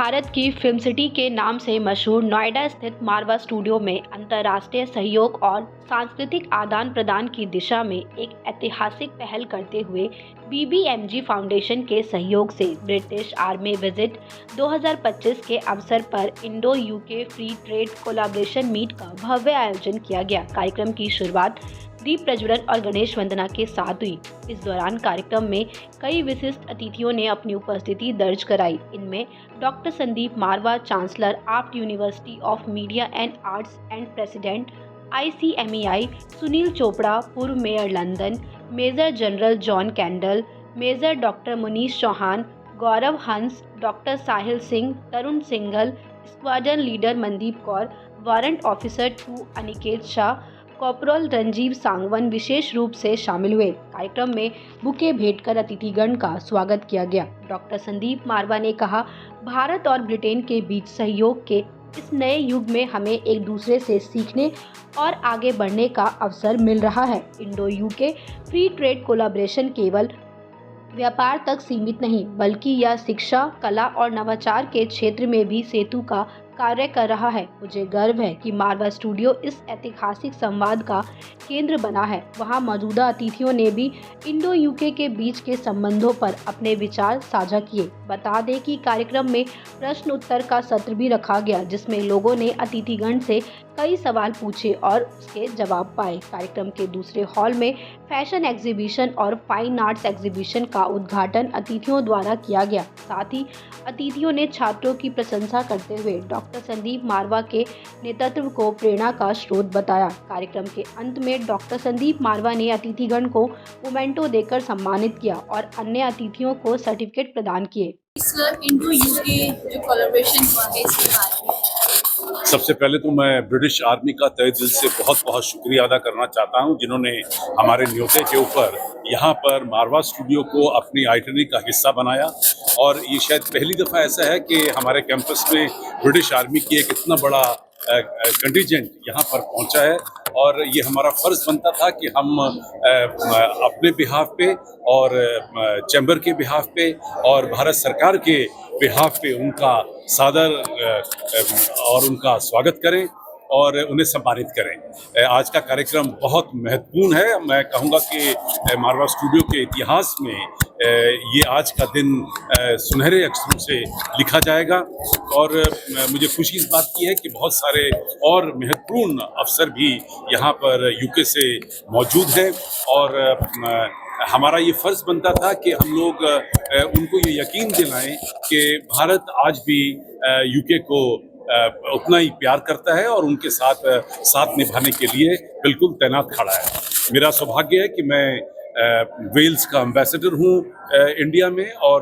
भारत की film city के नाम से मशहूर नोएडा स्थित मारवा स्टूडियो में अंतर्राष्ट्रीय सहयोग और सांस्कृतिक आदान प्रदान की दिशा में एक ऐतिहासिक पहल करते हुए बीबीएमजी फाउंडेशन के सहयोग से ब्रिटिश आर्मी विजिट 2025 के अवसर पर Indo UK free trade collaboration meet का भव्य आयोजन किया गया। कार्यक्रम की शुरुआत दीप प्रज्वलन और गणेश वंदना के साथ हुई। इस दौरान कार्यक्रम में कई विशिष्ट अतिथियों ने अपनी उपस्थिति दर्ज कराई। इनमें doctor Sandeep Marwah, chancellor art university of media and arts and president ICMEI, Sunil Chopra, पूर्व mayor London, major general John Kendall, major doctor Munish Chauhan, Gaurav Hans, doctor Sahil Singh, Tarun Singhal, squadron leader Mandeep Kaur, warrant officer 2 Aniket Shah, corporal Ranjeev Sangwan विशेष रूप से शामिल हुए। कार्यक्रम में बुके भेंट कर अतिथिगण का स्वागत किया गया। डॉक्टर संदीप मारवा ने कहा, भारत और ब्रिटेन के बीच सहयोग के इस नए युग में हमें एक दूसरे से सीखने और आगे बढ़ने का अवसर मिल रहा है। Indo UK free trade collaboration केवल व्यापार तक सीमित नहीं, बल्कि यह शिक्षा, कला और नवाचार के क्षेत्र में भी सेतु का कार्य कर रहा है। मुझे गर्व है कि मारवा स्टूडियो इस ऐतिहासिक संवाद का केंद्र बना है। वहां मौजूदा अतिथियों ने भी इंडो यूके के बीच के संबंधों पर अपने विचार साझा किए। बता दें कि कार्यक्रम में प्रश्न उत्तर का सत्र भी रखा गया, जिसमें लोगों ने अतिथिगण से कई सवाल पूछे और उसके जवाब पाए। कार्यक्रम के दूसरे हॉल में फैशन एग्जीबिशन और फाइन आर्ट्स एग्जीबिशन का उद्घाटन अतिथियों द्वारा किया गया। साथ ही अतिथियों ने छात्रों की प्रशंसा करते हुए डॉक्टर संदीप मारवा के नेतृत्व को प्रेरणा का स्रोत बताया। कार्यक्रम के अंत में डॉक्टर संदीप मारवा ने अतिथिगण को मोमेंटो देकर सम्मानित किया और अन्य अतिथियों को सर्टिफिकेट प्रदान किए। इस इंडो यूके जो कोलैबोरेशन हुआ है इसके बारे में सबसे पहले तो मैं ब्रिटिश आर्मी का तहे दिल से बहुत बहुत शुक्रिया अदा करना चाहता हूं, जिन्होंने हमारे न्योते के ऊपर यहाँ पर मारवा स्टूडियो को अपनी आइटनरी का हिस्सा बनाया। और ये शायद पहली दफ़ा ऐसा है कि हमारे कैंपस में ब्रिटिश आर्मी की एक इतना बड़ा कंटिजेंट यहाँ पर पहुँचा है। और ये हमारा फ़र्ज़ बनता था कि हम अपने बिहाफ पे और चैम्बर के बिहाफ पे और भारत सरकार के बिहाफ पे उनका सादर और उनका स्वागत करें और उन्हें सम्मानित करें। आज का कार्यक्रम बहुत महत्वपूर्ण है। मैं कहूँगा कि मारवा स्टूडियो के इतिहास में ये आज का दिन सुनहरे अक्षरों से लिखा जाएगा। और मुझे खुशी इस बात की है कि बहुत सारे और महत्वपूर्ण अफसर भी यहाँ पर यूके से मौजूद हैं। और हमारा ये फ़र्ज़ बनता था कि हम लोग उनको ये यकीन दिलाएं कि भारत आज भी यूके को उतना ही प्यार करता है और उनके साथ निभाने के लिए बिल्कुल तैनात खड़ा है। मेरा सौभाग्य है कि मैं वेल्स का एम्बेसडर हूँ इंडिया में, और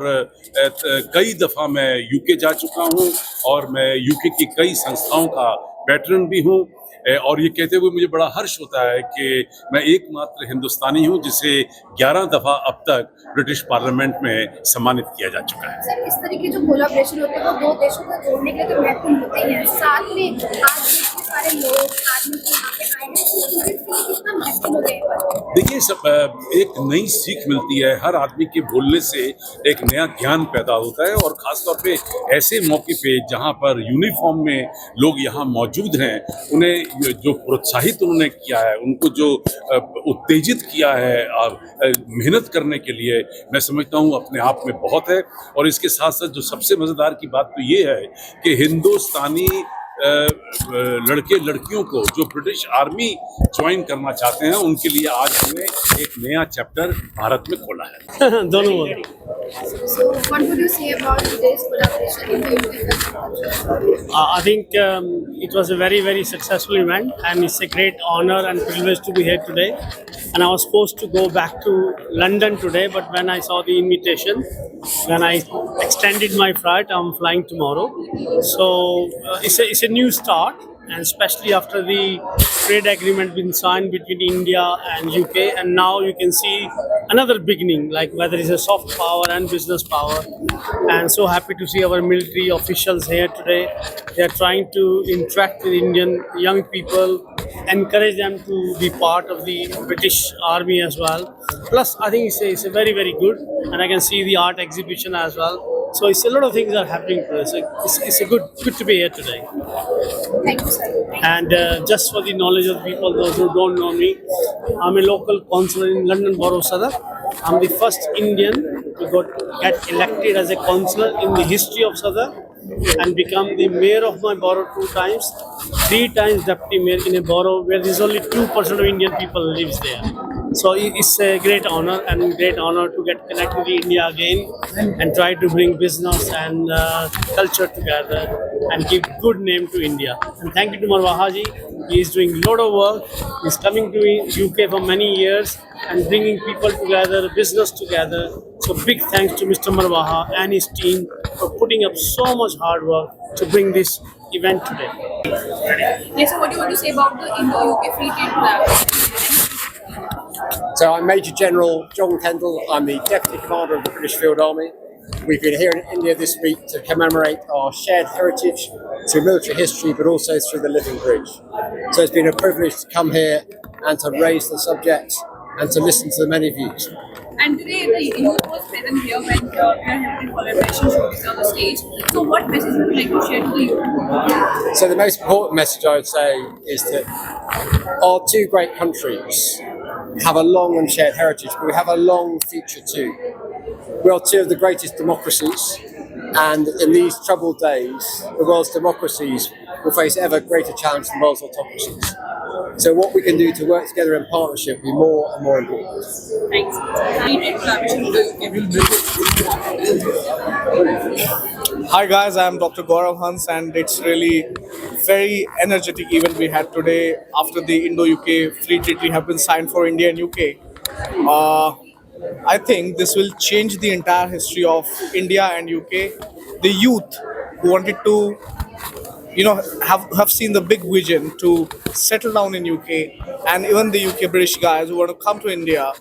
कई दफ़ा मैं यूके जा चुका हूँ और मैं यूके की कई संस्थाओं का पैट्रन भी हूँ। और ये कहते हुए मुझे बड़ा हर्ष होता है कि मैं एकमात्र हिंदुस्तानी हूँ जिसे 11 दफ़ा अब तक ब्रिटिश पार्लियामेंट में सम्मानित किया जा चुका है। सर, इस तरह के जो कोलैबोरेशन होते हैं वो दो देशों को जोड़ने के लिए तो महत्वपूर्ण होते ही हैं। साथ में आज इतने सारे लोग आदमी को यहाँ पे आए हैं, तो इसके लिए कितना महत्वपूर्ण हो गया। देखिए, सब एक नई सीख मिलती है। हर आदमी के बोलने से एक नया ज्ञान पैदा होता है, और ख़ासतौर पे ऐसे मौके पे जहाँ पर यूनिफॉर्म में लोग यहाँ मौजूद हैं, उन्हें जो प्रोत्साहित उन्होंने किया है, उनको जो उत्तेजित किया है मेहनत करने के लिए, मैं समझता हूँ अपने आप में बहुत है। और इसके साथ साथ जो सबसे मज़ेदार की बात तो ये है कि हिंदुस्तानी लड़के लड़कियों को जो ब्रिटिश आर्मी ज्वाइन करना चाहते हैं, उनके लिए आज हमने एक नया चैप्टर भारत में खोला है। दोनों So what would you say about today's collaboration in the UK? I think it was a very, very successful event, and it's a great honor and privilege to be here today. And I was supposed to go back to London today, but when I saw the invitation, then I extended my flight. I'm flying tomorrow. So it's a new start, and especially after the trade agreement been signed between India and UK, and now you can see another beginning, like whether it's a soft power and business power. And so happy to see our military officials here today. They are trying to interact with Indian young people, encourage them to be part of the British Army as well. Plus, I think it's a very, very good, and I can see the art exhibition as well. So it's a lot of things are happening today. So it's a good to be here today. Thank you, sir. And just for the knowledge of people, those who don't know me, I'm a local councillor in London Borough, Sadar. I'm the first Indian to get elected as a councillor in the history of Sadar and become the mayor of my borough 2 times, 3 times deputy mayor in a borough where there's only 2% of Indian people lives there. So it's a great honor to get connected to India again and try to bring business and culture together and give good name to India. And thank you to Marwaha ji. He is doing a lot of work. He's coming to UK for many years and bringing people together, business together. So big thanks to Mr. Marwaha and his team for putting up so much hard work to bring this event today. Yes, so what do you want to say about the Indo-UK Free Trade Collaboration? So I'm Major General John Kendall. I'm the Deputy Commander of the British Field Army. We've been here in India this week to commemorate our shared heritage through military history, but also through the Living Bridge. So it's been a privilege to come here and to raise the subject and to listen to the many views. And today the youth was present here when we are having collaboration showcase on the stage. So what message would you like to share to the youth? So the most important message I would say is that our 2 great countries have a long and shared heritage, but we have a long future too. We are 2 of the greatest democracies, and in these troubled days, the world's democracies will face ever greater challenge than the world's autocracies. So what we can do to work together in partnership will be more and more important. Thanks. Free Trade Collaboration Hi guys, I'm Dr. Gaurav Hans, and it's really very energetic event we had today after the Indo-UK Free Treaty have been signed for India and UK. I think this will change the entire history of India and UK. The youth who wanted to, have seen the big vision to settle down in UK, and even the UK British guys who want to come to India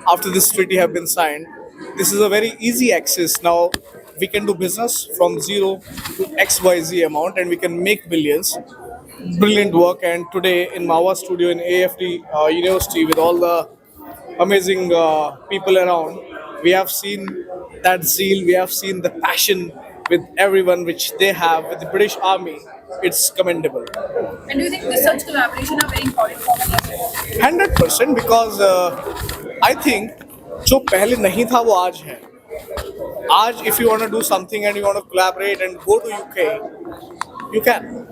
after this treaty have been signed. This is a very easy access now. We can do business from 0 to XYZ amount, and we can make billions. Brilliant work. And today in Mahwah studio in AFD University with all the amazing people around, we have seen that zeal, we have seen the passion with everyone which they have with the British Army. It's commendable. And do you think such collaboration are very important for the 100%, because I think जो पहले नहीं था वो आज है. Aj, if you want to do something and you want to collaborate and go to UK, you can.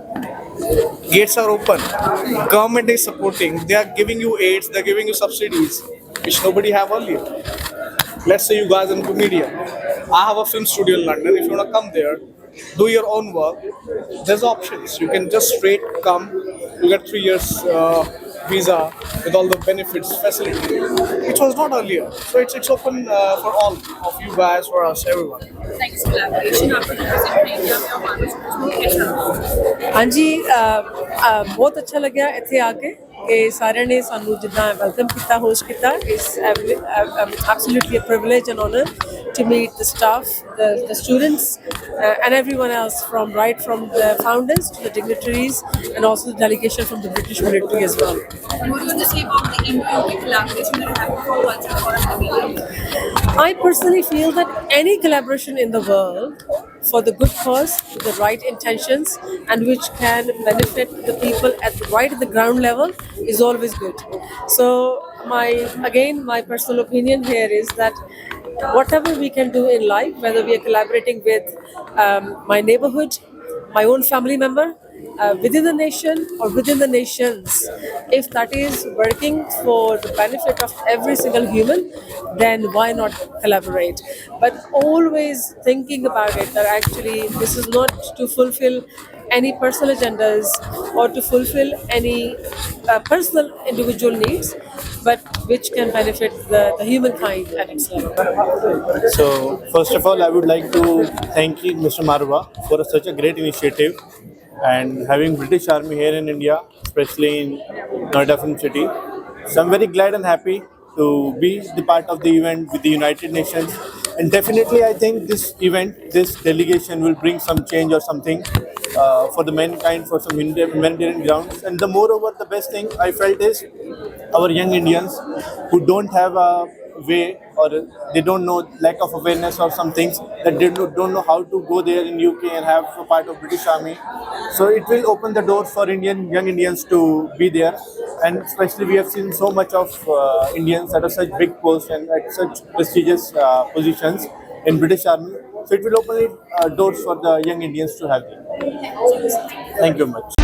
Gates are open. Government is supporting. They are giving you aids. They are giving you subsidies, which nobody have earlier. Let's say you guys into media. I have a film studio in London. If you want to come there, do your own work, there's options. You can just straight come. You get 3 years visa with all the benefits, facility. It was not earlier. So it's open for all of you guys, for us, everyone. next collaboration after the visit India में और मानव कैसा रहा? हाँ जी बहुत अच्छा लग्या ਇੱਥੇ ਆ ਕੇ ਕਿ ਸਾਰਿਆਂ ਨੇ ਸਾਨੂੰ ਜਿੱਦਾਂ ਵੈਲਕਮ ਕੀਤਾ ਹੋਸਟ ਕੀਤਾ ਇਸ absolutely a privilege and honor to meet the staff, the students and everyone else from the founders to the dignitaries and also the delegation from the British military as well. What do you want to say about the Indo-UK collaboration that happened for once and for all? I personally feel that any collaboration in the world for the good cause, with the right intentions, and which can benefit the people right at the ground level is always good. So my personal opinion here is that whatever we can do in life, whether we are collaborating with my neighborhood, my own family member, within the nation or within the nations, if that is working for the benefit of every single human, then why not collaborate? But always thinking about it that actually this is not to fulfill any personal agendas or to fulfill any personal individual needs, but which can benefit the humankind at its level. So, first of all, I would like to thank you, Mr. Marwa, for such a great initiative and having British Army here in India, especially in Noida Film City. So, I'm very glad and happy to be the part of the event with the United Nations. And definitely, I think this event, this delegation will bring some change or something for the mankind, for some humanitarian grounds. And the moreover, the best thing I felt is our young Indians who don't have a way, or they don't know, lack of awareness or some things, that they don't know how to go there in UK and have a part of British Army. So it will open the doors for young Indians to be there, and especially we have seen so much of Indians at such big posts and at such prestigious positions in British Army. So it will open doors for the young Indians to have them. Thank you much.